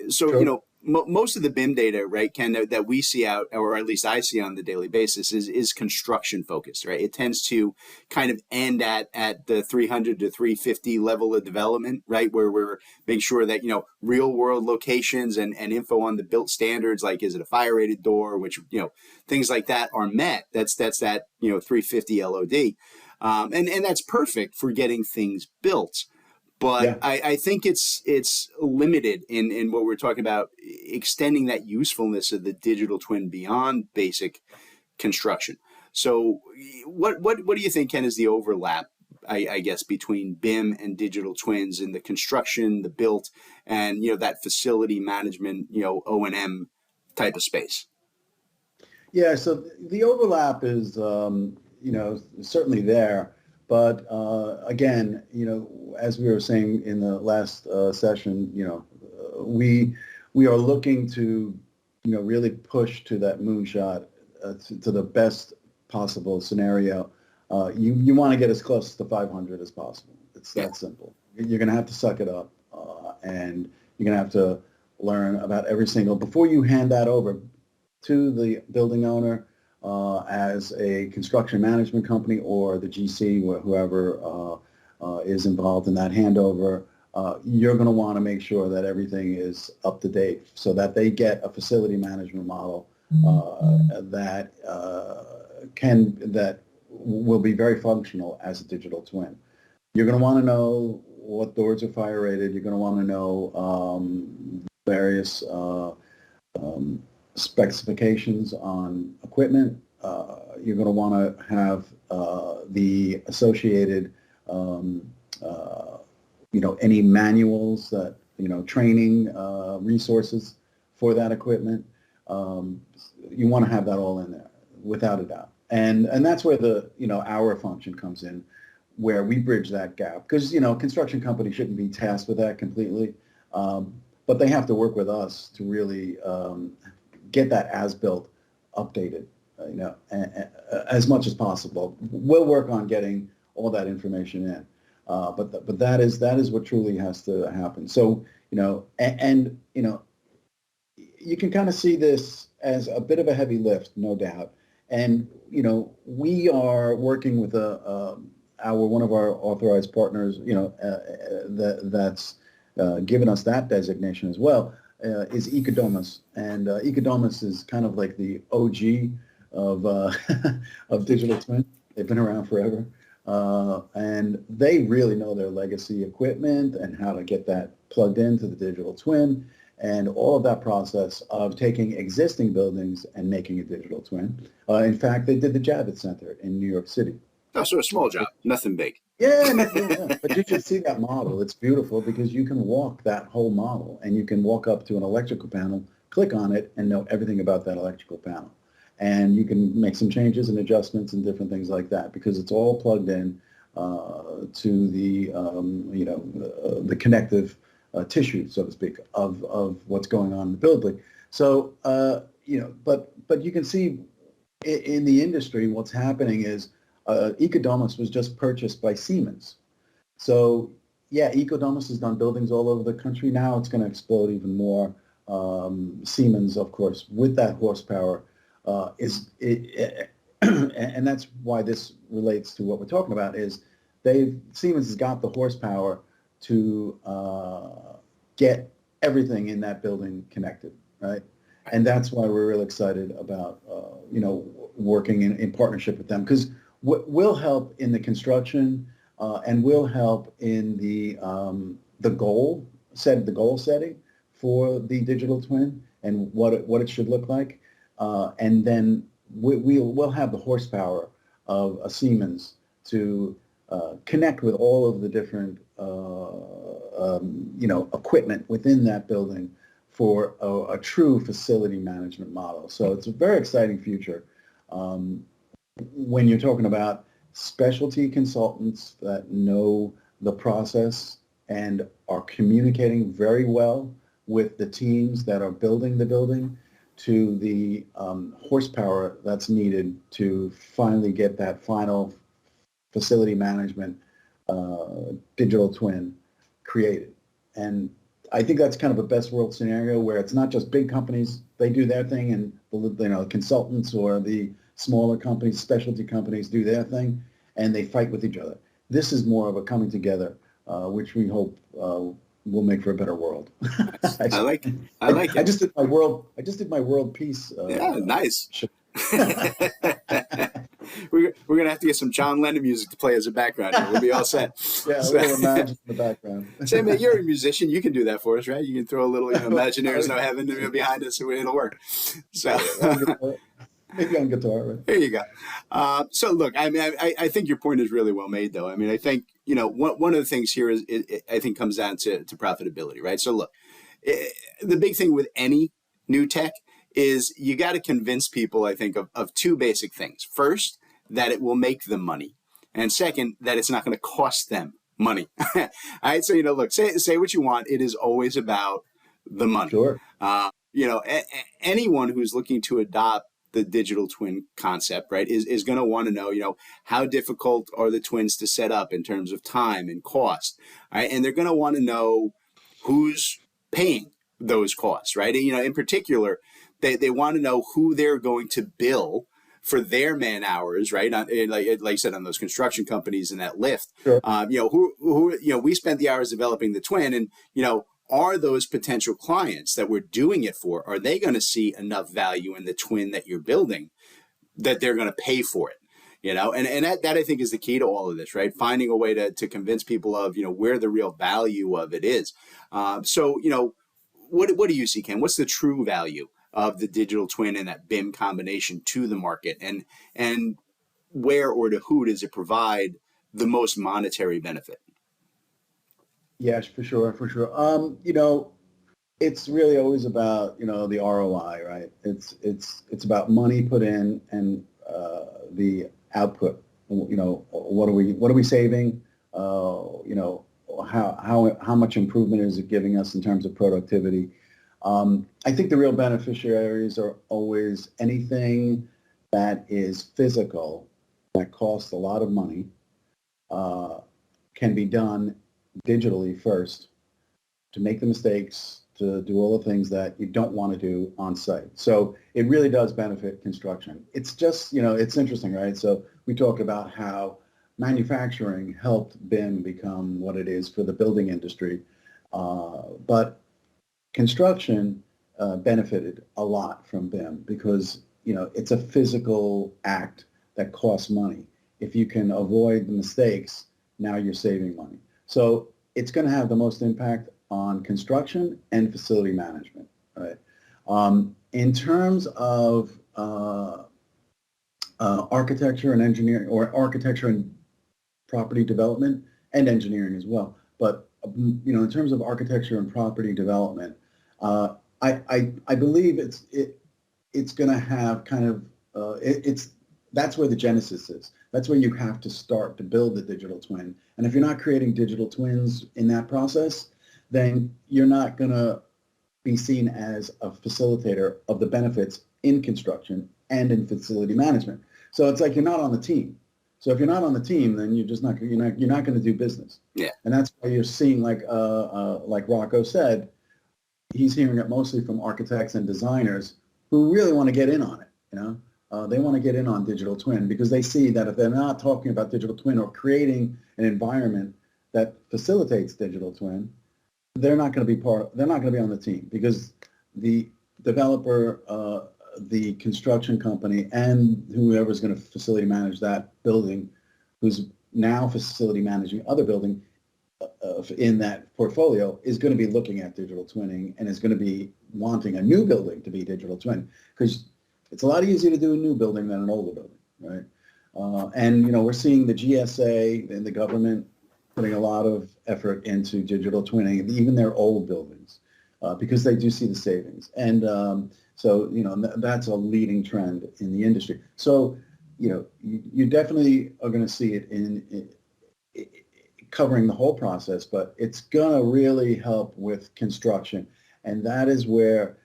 Speaker 3: Sure.
Speaker 1: Most of the BIM data, right, Ken, that we see out, or at least I see on the daily basis, is construction focused, right? It tends to kind of end at the 300 to 350 level of development, right, where we're making sure that, real world locations and info on the built standards, like is it a fire rated door, which, things like that are met. That's that, 350 LOD. And that's perfect for getting things built. But yeah. I think it's limited in what we're talking about, extending that usefulness of the digital twin beyond basic construction. So what do you think, Ken, is the overlap, I guess, between BIM and digital twins in the construction, the built, and, that facility management, O&M type of space?
Speaker 3: Yeah, so the overlap is, certainly there. But again, as we were saying in the last session, we are looking to, really push to that moonshot, to the best possible scenario. You want to get as close to 500 as possible. It's that simple. You're going to have to suck it up, and you're going to have to learn about every single, before you hand that over to the building owner, as a construction management company or the GC, whoever is involved in that handover, you're going to want to make sure that everything is up to date so that they get a facility management model that will be very functional as a digital twin. You're going to want to know what doors are fire rated. You're going to want to know various specifications on equipment. You're going to want to have the associated, any manuals that, training resources for that equipment. You want to have that all in there, without a doubt. And that's where the, our function comes in, where we bridge that gap. Because, construction companies shouldn't be tasked with that completely, but they have to work with us to really get that as-built updated, as much as possible. We'll work on getting all that information in, but that is what truly has to happen. So, you can kind of see this as a bit of a heavy lift, no doubt. And, we are working with one of our authorized partners, that's given us that designation as well, is Ecodomus. And Ecodomus is kind of like the OG of of digital twin. They've been around forever. And they really know their legacy equipment and how to get that plugged into the digital twin and all of that process of taking existing buildings and making a digital twin. In fact, they did the Javits Center in New York City.
Speaker 1: Oh, so a small job, nothing big.
Speaker 3: Yeah, yeah. But you should see that model. It's beautiful because you can walk that whole model and you can walk up to an electrical panel, click on it, and know everything about that electrical panel. And you can make some changes and adjustments and different things like that because it's all plugged in to the the connective tissue, so to speak, of what's going on in the building. So but you can see in the industry what's happening is Ecodomus was just purchased by Siemens. So yeah, Ecodomus has done buildings all over the country. Now it's going to explode even more. Siemens, of course, with that horsepower, and that's why this relates to what we're talking about. Is Siemens has got the horsepower to get everything in that building connected, right? And that's why we're really excited about working in partnership with them because will help in the construction and will help in the goal setting for the digital twin and what it should look like, and then we'll have the horsepower of a Siemens to connect with all of the different equipment within that building for a true facility management model. So it's a very exciting future. When you're talking about specialty consultants that know the process and are communicating very well with the teams that are building the building to the horsepower that's needed to finally get that final facility management digital twin created. And I think that's kind of a best world scenario where it's not just big companies, they do their thing, and the consultants or the smaller companies, specialty companies do their thing, and they fight with each other. This is more of a coming together, which we hope will make for a better world.
Speaker 1: I like it. I
Speaker 3: just did my world peace.
Speaker 1: Yeah, nice. We're gonna have to get some John Lennon music to play as a background. We'll be all set.
Speaker 3: Yeah, a little Imagine in the background.
Speaker 1: Sam, you're a musician. You can do that for us, right? You can throw a little Imagineers No Heaven behind us, and it'll work. So.
Speaker 3: Maybe on guitar. Right?
Speaker 1: There you go. So look, I mean, I think your point is really well made, though. I mean, I think, one of the things here is, I think comes down to profitability, right? So look, the big thing with any new tech is you got to convince people, I think, of two basic things. First, that it will make them money. And second, that it's not going to cost them money. All right. So, look, say what you want. It is always about the money.
Speaker 3: Sure.
Speaker 1: Anyone who's looking to adopt the digital twin concept, right, is going to want to know, how difficult are the twins to set up in terms of time and cost, right? And they're going to want to know who's paying those costs, right? And, in particular, they want to know who they're going to bill for their man hours, right? Like you said, on those construction companies and that lift,
Speaker 3: sure.
Speaker 1: We spent the hours developing the twin, and, are those potential clients that we're doing it for, are they going to see enough value in the twin that you're building that they're going to pay for it? And that I think is the key to all of this, right? Finding a way to convince people of, where the real value of it is. So, what do you see, Ken? What's the true value of the digital twin and that BIM combination to the market, and where or to who does it provide the most monetary benefit?
Speaker 3: Yes, for sure. It's really always about, the ROI, right? It's about money put in and the output. What are we saving? How much improvement is it giving us in terms of productivity? I think the real beneficiaries are always anything that is physical, that costs a lot of money, can be done digitally first to make the mistakes, to do all the things that you don't want to do on site. So it really does benefit construction. It's just, it's interesting, right? So we talked about how manufacturing helped BIM become what it is for the building industry, but construction benefited a lot from BIM because, it's a physical act that costs money. if you can avoid the mistakes, now you're saving money. So it's going to have the most impact on construction and facility management, right? In terms of architecture and engineering, or architecture and property development and engineering as well. But in terms of architecture and property development, I believe it's going to have kind of that's where the genesis is. That's where you have to start to build the digital twin. And if you're not creating digital twins in that process, then you're not going to be seen as a facilitator of the benefits in construction and in facility management. So it's like you're not on the team. So if you're not on the team, then you're not going to do business.
Speaker 1: Yeah.
Speaker 3: And that's why you're seeing, like Rocco said, he's hearing it mostly from architects and designers who really want to get in on it. They want to get in on digital twin because they see that if they're not talking about digital twin or creating an environment that facilitates digital twin, they're not going to be on the team, because the developer, the construction company, and whoever's going to facility manage that building, who's now facility managing other building in that portfolio, is going to be looking at digital twinning and is going to be wanting a new building to be digital twin, because it's a lot easier to do a new building than an older building, right? And we're seeing the GSA and the government putting a lot of effort into digital twinning, even their old buildings, because they do see the savings. And so that's a leading trend in the industry. So you definitely are going to see it in covering the whole process, but it's going to really help with construction. And that is where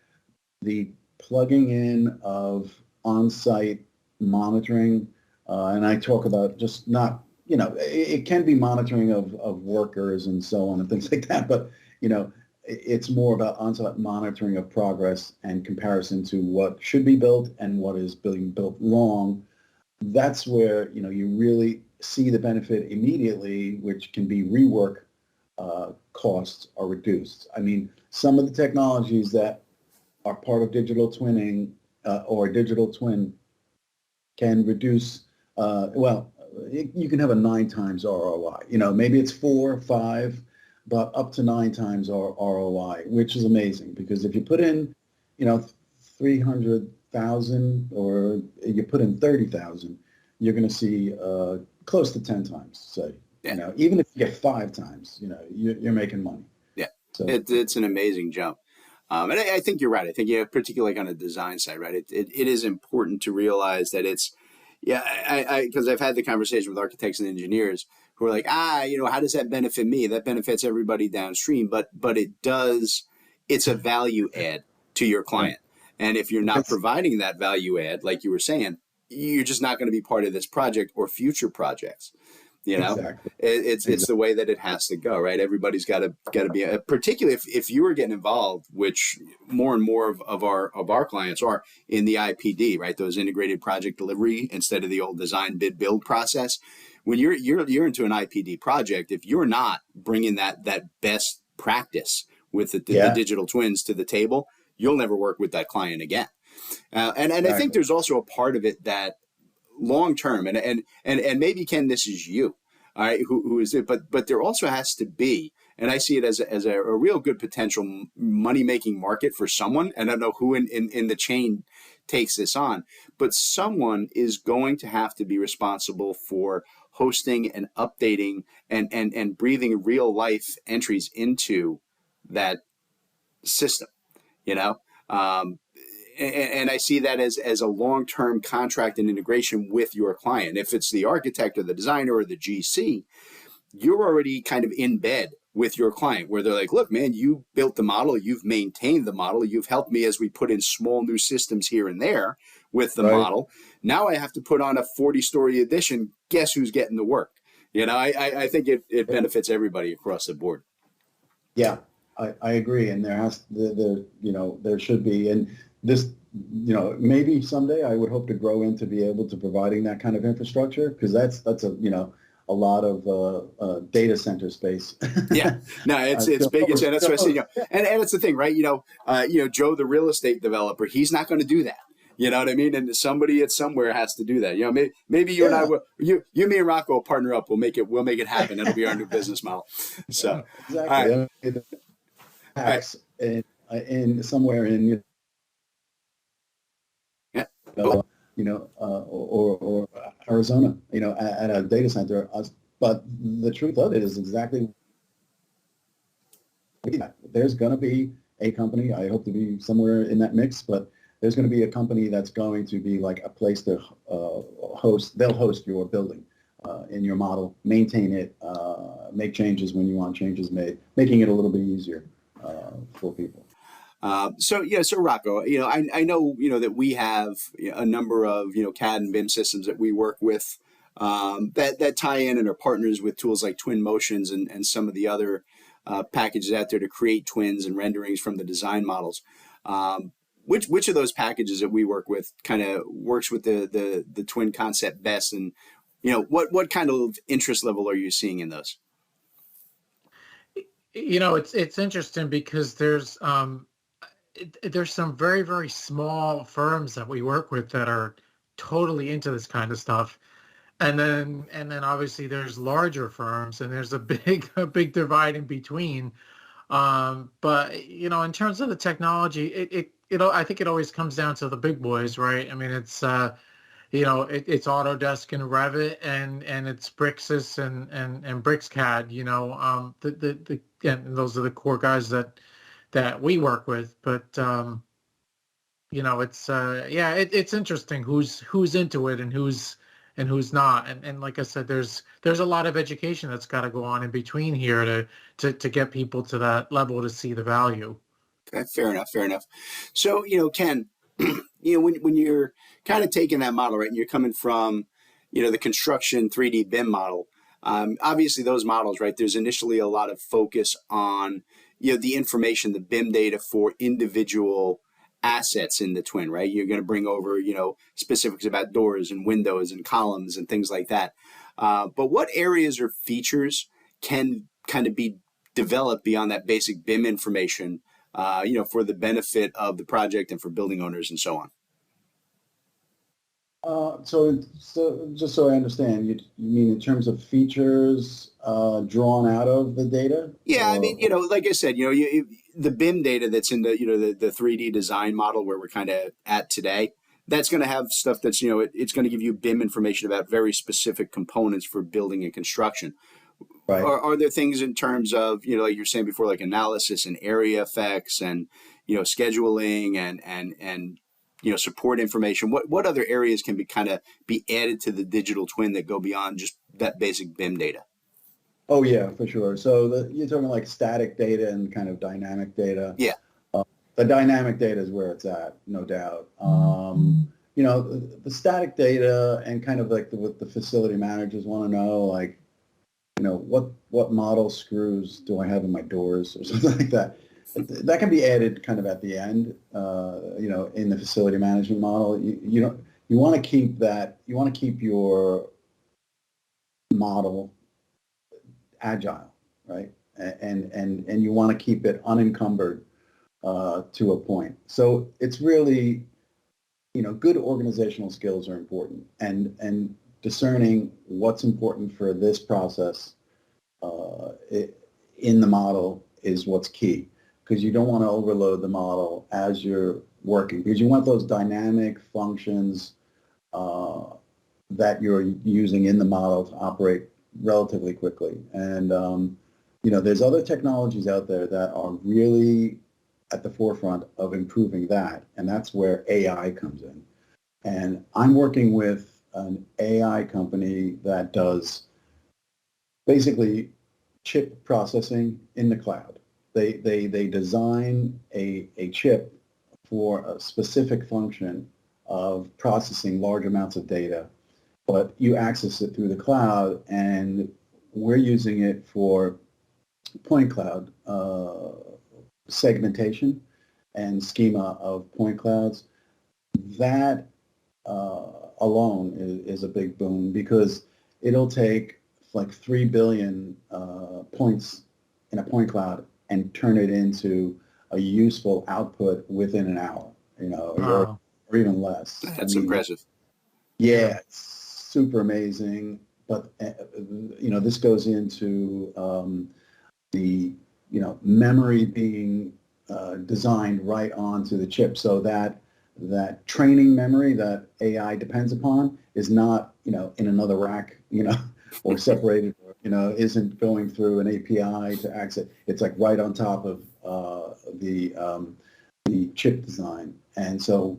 Speaker 3: the plugging in of on-site monitoring, and I talk about just not, it can be monitoring of workers and so on and things like that, but, it's more about on-site monitoring of progress and comparison to what should be built and what is being built wrong. That's where, you really see the benefit immediately, which can be rework costs are reduced. I mean, some of the technologies that are part of digital twinning or digital twin can reduce, you can have a 9 times ROI. Maybe it's 4 or 5, but up to 9 times ROI, which is amazing, because if you put in, 300,000 or you put in 30,000, you're going to see close to 10 times, say.
Speaker 1: Yeah.
Speaker 3: Even if you get 5 times, you're making money.
Speaker 1: Yeah,
Speaker 3: so
Speaker 1: it's an amazing jump. And I think you're right. I think, particularly on the design side, right? It is important to realize that it's, because I've had the conversation with architects and engineers who are like, how does that benefit me? That benefits everybody downstream, but it's a value add to your client. And if you're not providing that value add, like you were saying, you're just not going to be part of this project or future projects.
Speaker 3: Exactly.
Speaker 1: It's the way that it has to go, right? Everybody's got to be, particularly if you are getting involved, which more and more of our clients are in the IPD, right? Those integrated project delivery instead of the old design, bid, build process. When you're into an IPD project, if you're not bringing that best practice with the digital twins to the table, you'll never work with that client again. And I think there's also a part of it that long term, and maybe, Ken, this is you, all right, who is it, but there also has to be, and I see it as a real good potential money making market for someone, and I don't know who in the chain takes this on, but someone is going to have to be responsible for hosting and updating and breathing real life entries into that system, and I see that as a long-term contract and integration with your client. If it's the architect or the designer or the GC, you're already kind of in bed with your client, where they're like, look, man, you built the model, you've maintained the model, you've helped me as we put in small new systems here and there with the model. Now I have to put on a 40-story addition. Guess who's getting the work? I think it benefits everybody across the board.
Speaker 3: Yeah, I agree. And there should be, and this, maybe someday I would hope to grow into be able to providing that kind of infrastructure, because that's a lot of data center space.
Speaker 1: Yeah, no, it's big. And that's what I say. And it's the thing, right? Joe, the real estate developer, he's not going to do that. You know what I mean? And somebody at somewhere has to do that. You know, maybe you and I
Speaker 3: Yeah,
Speaker 1: will, me and Rocco will partner up. We'll make it happen. It'll be our new business model. So, all
Speaker 3: exactly.
Speaker 1: right,
Speaker 3: I mean, the
Speaker 1: all right,
Speaker 3: tax in somewhere in
Speaker 1: yeah. Oh,
Speaker 3: or Arizona, at a data center. But the truth of it is exactly that. There's going to be a company. I hope to be somewhere in that mix, but there's going to be a company that's going to be like a place to host. They'll host your building in your model, maintain it, make changes when you want changes made, making it a little bit easier for people.
Speaker 1: So Rocco, I know, that we have a number of, CAD and BIM systems that we work with that tie in and are partners with tools like Twin Motions and some of the other packages out there to create twins and renderings from the design models. Which of those packages that we work with kind of works with the twin concept best, and what kind of interest level are you seeing in those?
Speaker 2: It's interesting because there's some very, very small firms that we work with that are totally into this kind of stuff. And then obviously there's larger firms, and there's a big divide in between. But in terms of the technology, I think it always comes down to the big boys, right? I mean, it's Autodesk and Revit, and it's Brixis and BricsCAD. And those are the core guys that we work with. But it's interesting who's into it and who's not. And like I said, there's a lot of education that's got to go on in between here to get people to that level to see the value.
Speaker 1: Okay, fair enough, fair enough. So, Ken, when you're kind of taking that model, right, and you're coming from, the construction 3D BIM model, obviously those models, right, there's initially a lot of focus on, the information, the BIM data for individual assets in the twin, right? You're going to bring over, specifics about doors and windows and columns and things like that. But what areas or features can kind of be developed beyond that basic BIM information, for the benefit of the project and for building owners and so on?
Speaker 3: So just so I understand, you mean in terms of features drawn out of the data?
Speaker 1: Yeah, I mean, like I said, the BIM data that's in the 3D design model where we're kind of at today, that's going to have stuff that's, it's going to give you BIM information about very specific components for building and construction.
Speaker 3: Right.
Speaker 1: Are there things in terms of, like you're saying before, like analysis and area effects and, scheduling and support information? What other areas can be added to the digital twin that go beyond just that basic BIM data?
Speaker 3: Oh yeah, for sure. So you're talking like static data and kind of dynamic data.
Speaker 1: Yeah.
Speaker 3: The dynamic data is where it's at, no doubt. The static data and kind of like what the facility managers want to know, like, what model screws do I have in my doors or something like that. That can be added kind of at the end, in the facility management model. You want to keep that, you want to keep your model agile, right? And you want to keep it unencumbered to a point. So it's really, good organizational skills are important, and discerning what's important for this process in the model is what's key, because you don't want to overload the model as you're working, because you want those dynamic functions that you're using in the model to operate relatively quickly. And, there's other technologies out there that are really at the forefront of improving that, and that's where AI comes in. And I'm working with an AI company that does basically chip processing in the cloud. They design a chip for a specific function of processing large amounts of data, but you access it through the cloud, and we're using it for point cloud segmentation and schema of point clouds. That alone is a big boon, because it'll take like 3 billion points in a point cloud and turn it into a useful output within an hour,
Speaker 2: Wow.
Speaker 3: or or even less.
Speaker 1: That's impressive.
Speaker 3: Yeah, it's super amazing. But this goes into the memory being designed right onto the chip, so that training memory that AI depends upon is not in another rack, or separated, isn't going through an API to access. It's like right on top of the chip design, and so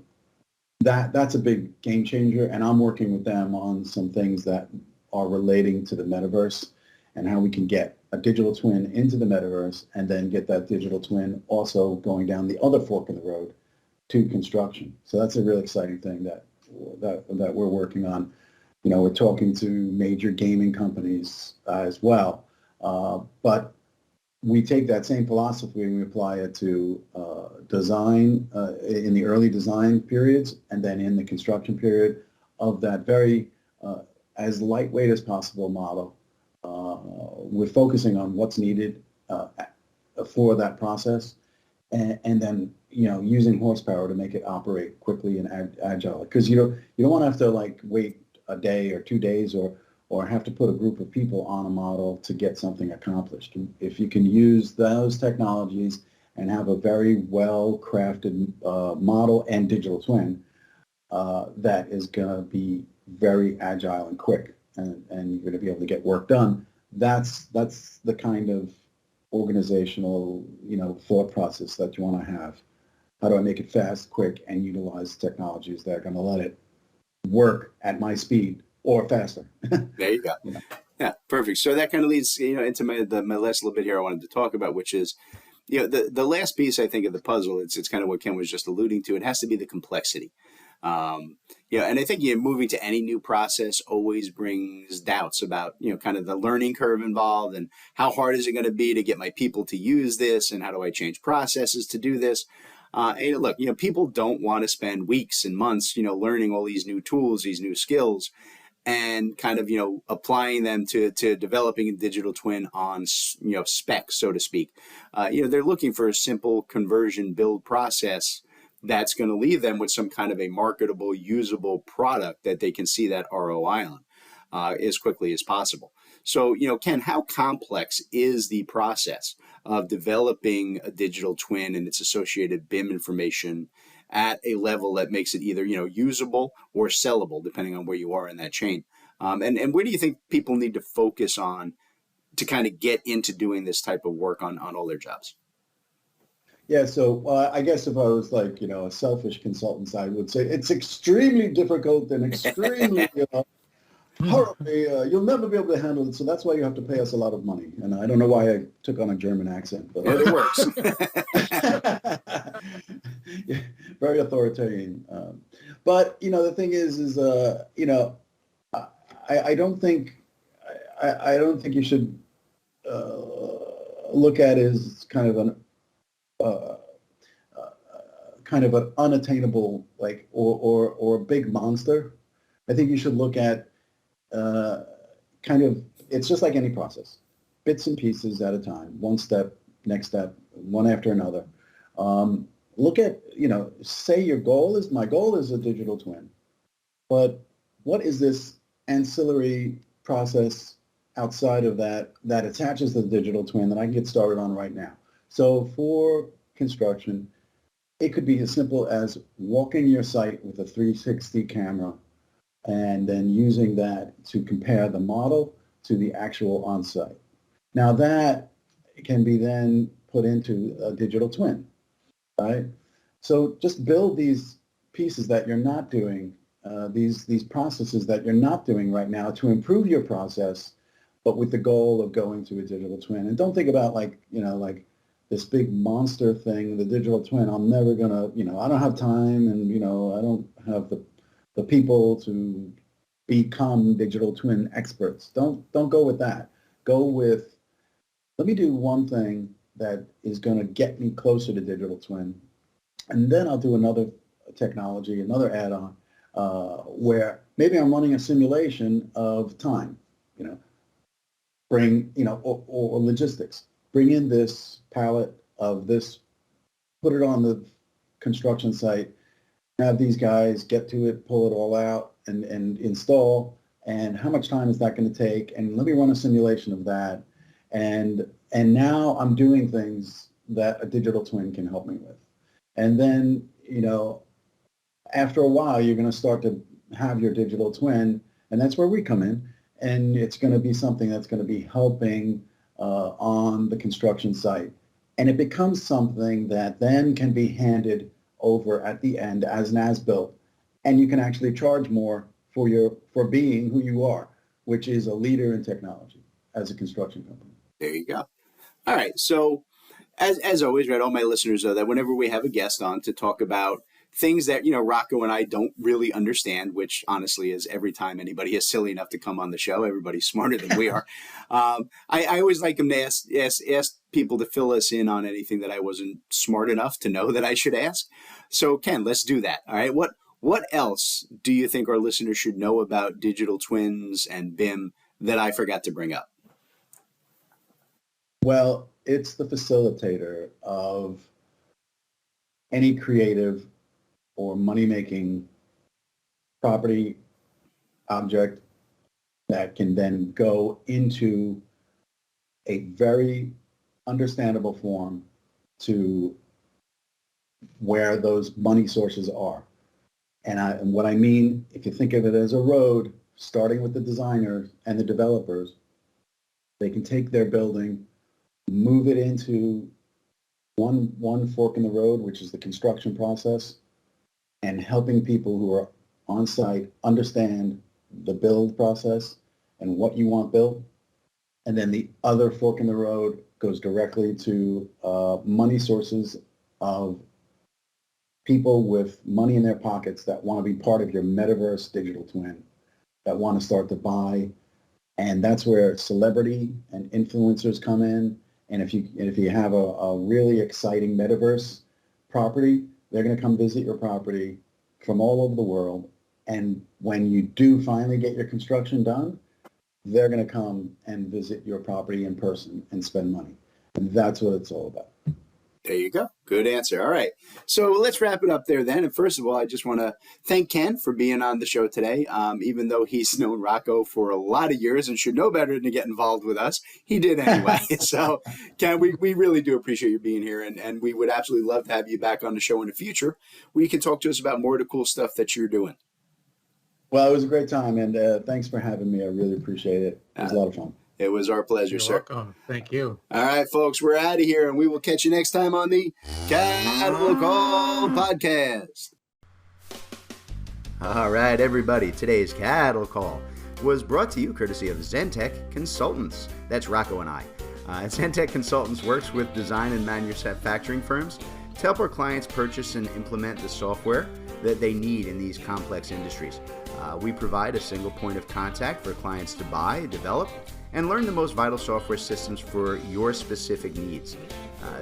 Speaker 3: that's a big game changer. And I'm working with them on some things that are relating to the metaverse and how we can get a digital twin into the metaverse and then get that digital twin also going down the other fork in the road to construction. So that's a really exciting thing that we're working on. We're talking to major gaming companies as well, but we take that same philosophy and we apply it to design in the early design periods and then in the construction period of that very as lightweight as possible model. We're focusing on what's needed for that process, and then using horsepower to make it operate quickly and agile. Because you don't want to have to wait a day or 2 days or have to put a group of people on a model to get something accomplished. If you can use those technologies and have a very well-crafted model and digital twin that is going to be very agile and quick, and you're going to be able to get work done, that's the kind of organizational thought process that you want to have. How do I make it fast, quick, and utilize technologies that are going to let it work at my speed or faster?
Speaker 1: There you go. Yeah, perfect. So that kind of leads into my last little bit here I wanted to talk about, which is the last piece I think of the puzzle. It's kind of what Ken was just alluding to. It has to be the complexity. And I think moving to any new process always brings doubts about kind of the learning curve involved, and how hard is it going to be to get my people to use this, and how do I change processes to do this. And look, people don't want to spend weeks and months learning all these new tools, these new skills, and kind of applying them to developing a digital twin on spec, so to speak. They're looking for a simple conversion build process that's going to leave them with some kind of a marketable, usable product that they can see that ROI on as quickly as possible. So, Ken, how complex is the process of developing a digital twin and its associated BIM information at a level that makes it either, usable or sellable, depending on where you are in that chain? And where do you think people need to focus on to kind of get into doing this type of work on all their jobs?
Speaker 3: Yeah, so I guess if I was a selfish consultant, I would say it's extremely difficult and extremely horribly, you'll never be able to handle it. So that's why you have to pay us a lot of money. And I don't know why I took on a German accent, but
Speaker 1: it works.
Speaker 3: Yeah, very authoritarian. But the thing is I don't think you should look at it as kind of an unattainable or a big monster. I think you should look at it's just like any process, bits and pieces at a time, one step, next step, one after another. Look at, say my goal is a digital twin, but what is this ancillary process outside of that attaches to the digital twin that I can get started on right now? So for construction, it could be as simple as walking your site with a 360 camera and then using that to compare the model to the actual on-site. Now that can be then put into a digital twin, right? So just build these pieces that you're not doing, these processes that you're not doing right now to improve your process, but with the goal of going to a digital twin. And don't think about this big monster thing, the digital twin. I'm never gonna, I don't have time, and I don't have the people to become digital twin experts. Don't go with that. Go with, let me do one thing that is going to get me closer to digital twin, and then I'll do another technology, another add-on, where maybe I'm running a simulation of time, bring, or logistics. Bring in this pallet of this, put it on the construction site, have these guys get to it, pull it all out, and install. And how much time is that going to take? And let me run a simulation of that. And now I'm doing things that a digital twin can help me with. And then, after a while, you're going to start to have your digital twin, and that's where we come in. And it's going to be something that's going to be helping on the construction site. And it becomes something that then can be handed over at the end as an as-built. And you can actually charge more for being who you are, which is a leader in technology as a construction company.
Speaker 1: There you go. All right. So as always, right, all my listeners know that whenever we have a guest on to talk about things that, Rocco and I don't really understand, which honestly is every time anybody is silly enough to come on the show, everybody's smarter than we are. I always like them to ask people to fill us in on anything that I wasn't smart enough to know that I should ask. So Ken, let's do that. All right. What else do you think our listeners should know about digital twins and BIM that I forgot to bring up?
Speaker 3: Well, it's the facilitator of any creative or money-making property object that can then go into a very understandable form to where those money sources are. And what I mean, if you think of it as a road, starting with the designers and the developers, they can take their building, move it into one fork in the road, which is the construction process, and helping people who are on site understand the build process and what you want built. And then the other fork in the road goes directly to money sources of people with money in their pockets that want to be part of your metaverse digital twin, that want to start to buy. And that's where celebrity and influencers come in. And if you have a really exciting metaverse property, they're going to come visit your property from all over the world. And when you do finally get your construction done, they're going to come and visit your property in person and spend money. And that's what it's all about.
Speaker 1: There you go. Good answer. All right. So let's wrap it up there then. And first of all, I just want to thank Ken for being on the show today. Even though he's known Rocco for a lot of years and should know better than to get involved with us, he did anyway. So Ken, we really do appreciate you being here. And we would absolutely love to have you back on the show in the future where you can talk to us about more of the cool stuff that you're doing.
Speaker 3: Well, it was a great time. And thanks for having me. I really appreciate it. It was a lot of fun.
Speaker 1: It was our pleasure, sir.
Speaker 2: You're welcome. Thank you.
Speaker 1: All right, folks, we're out of here, and we will catch you next time on the Cattle Call Podcast. All right, everybody, today's Cattle Call was brought to you courtesy of Zentech Consultants. That's Rocco and I. Zentech Consultants works with design and manufacturing firms to help our clients purchase and implement the software that they need in these complex industries. We provide a single point of contact for clients to buy, develop, and learn the most vital software systems for your specific needs.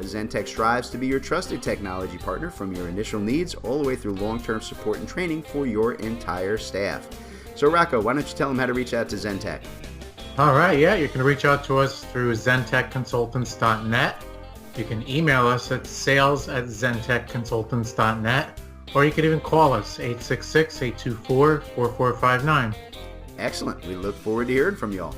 Speaker 1: Zentech strives to be your trusted technology partner from your initial needs all the way through long-term support and training for your entire staff. So Rocco, why don't you tell them how to reach out to Zentech?
Speaker 2: All right, yeah, you can reach out to us through zentechconsultants.net. You can email us at sales@zentechconsultants.net, or you can even call us 866-824-4459.
Speaker 1: Excellent. We look forward to hearing from you all.